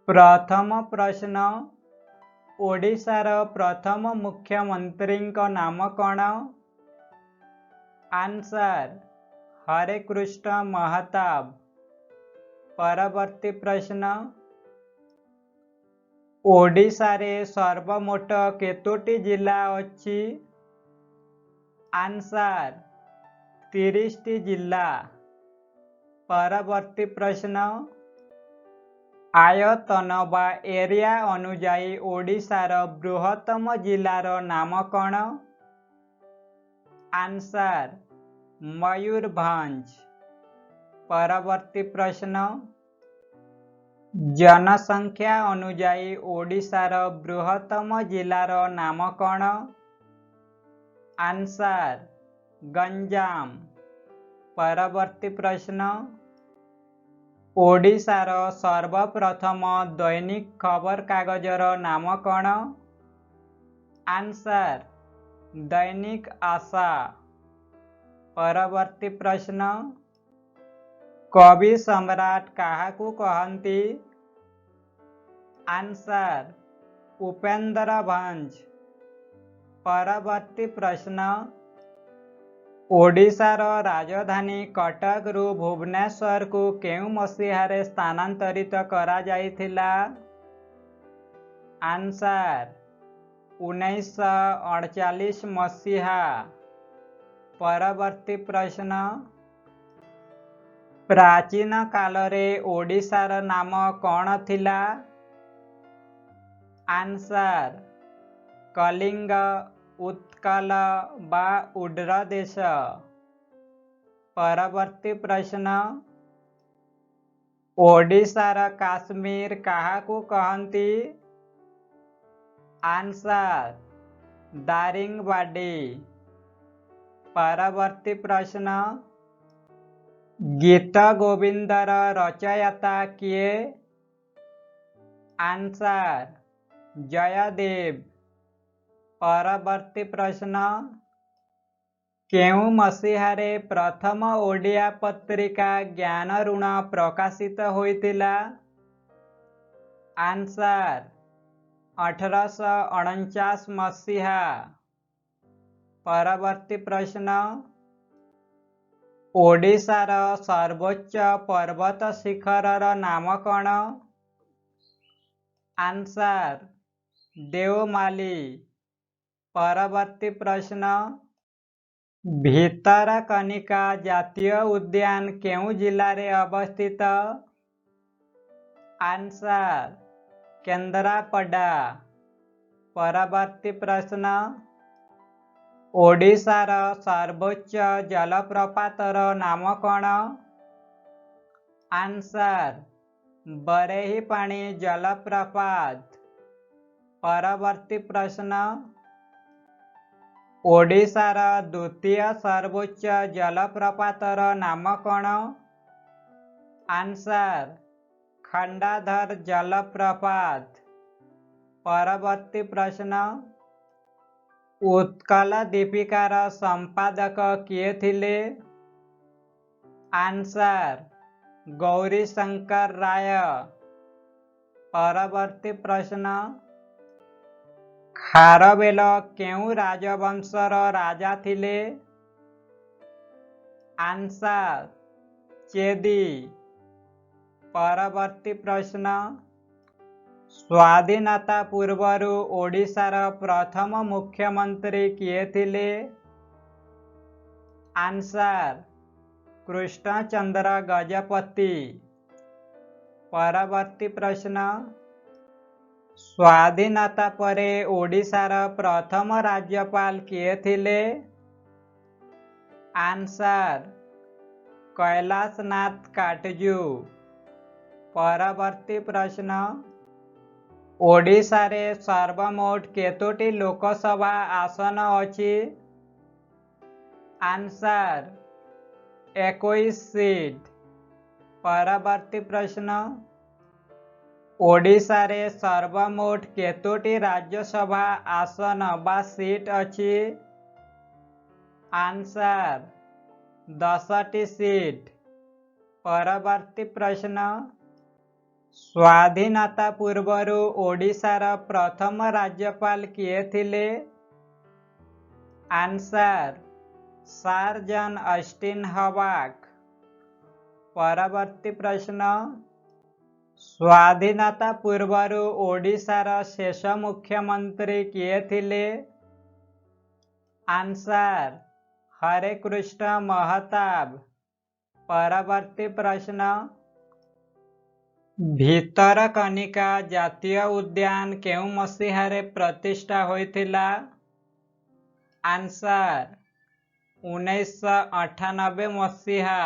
प्रथम प्रश्न ओडिशार प्रथम मुख्यमंत्री नाम कौन? आंसर हरे कृष्ण महताब। परवर्ती प्रश्न ओडिशारे सर्वमोट केतोटी जिला अछि? आंसर 30टी जिला। परवर्ती प्रश्न आयतन बा एरिया अनुजाई ओडिशार बृहत्तम जिलार नाम कौन? आंसर मयूरभंज। परवर्ती प्रश्न जनसंख्या अनुजाई ओडिशार बृहत्तम जिलार नाम कौन? आंसर गंजाम। परवर्ती प्रश्न ओडिशार सर्वप्रथम दैनिक खबर कागजर नाम कौन? आंसर दैनिक आशा। परवर्ती प्रश्न कवि सम्राट काहाकू कहती? आंसर उपेंद्र भंज। परवर्ती प्रश्न ओडिशार राजधानी कटक रु भुवनेश्वर को केउ मसीहारे स्थानांतरित करा जाइथिला? आंसर 1948 मसीहा। परवर्ती प्रश्न प्राचीन कालरे ओडिशार नाम कौन थिला? आंसर कलिंग, उत्कल बा उड्र देश। परवर्ती प्रश्न ओडिशार काश्मीर काहाकू कहती? आंसर दारिंगबाडी। परवर्ती प्रश्न गीत गोविंदर रचयिता किए? आंसर जयदेव। परवर्ती प्रश्न केउ मसीहारे प्रथम ओडिया पत्रिका ज्ञान ऋण प्रकाशित होइतिला? आंसर 1849 मसीहा। परवर्ती प्रश्न ओडिशार सर्वोच्च पर्वत शिखरर नाम कौन? आंसर देवमाली। परवर्ती प्रश्न भितरकनिका जातीय उद्यान केउ जिल्लारे अवस्थित? आंसर केंद्रापड़ा। परवर्ती प्रश्न ओडिशार सर्वोच्च जलप्रपातर नाम कौन? आंसर बरेहीपाणी जलप्रपात। परवर्ती प्रश्न ओडिशार द्वितीय सर्वोच्च जलप्रपातर नाम कौन? आंसर खंडाधर जलप्रपात। परवर्ती प्रश्न उत्कल दीपिकार संपादक किए थिले? आंसर गौरी शंकर राय। परवर्ती प्रश्न खारवेल केउ राजवंशर राजा थिले? आंसर चेदी। परवर्ती प्रश्न स्वाधीनता पूर्वरु ओडिशार प्रथम मुख्यमंत्री किए थिले? आंसर कृष्णचंद्र गजपति। परवर्ती प्रश्न स्वाधीनता परे ओडिशार प्रथम राज्यपाल किए थिले? आंसर कैलाशनाथ काटजू। परवर्ती प्रश्न ओडिशारे सर्वमोट केतोटी लोकसभा आसन अछि? Answer 21 seat. परवर्ती प्रश्न ओडिशारे सर्वमोट केतोटी राज्यसभा आसन बा सीट अछि? आंसर 10टी सीट। परवर्ती प्रश्न स्वाधीनता पूर्वरु ओडिशार प्रथम राज्यपाल किए थिले? आंसर सर जॉन ऑस्टिन हवाक। परवर्ती प्रश्न, स्वाधीनता पूर्वरु ओडिशार शेष मुख्यमंत्री किए थिले? आंसर हरे कृष्ण महताब। परवर्ती प्रश्न, भितरकनिका जातीय उद्यान केउ मसीहारे प्रतिष्ठा होइथिला? आंसर 1998 मसीहा।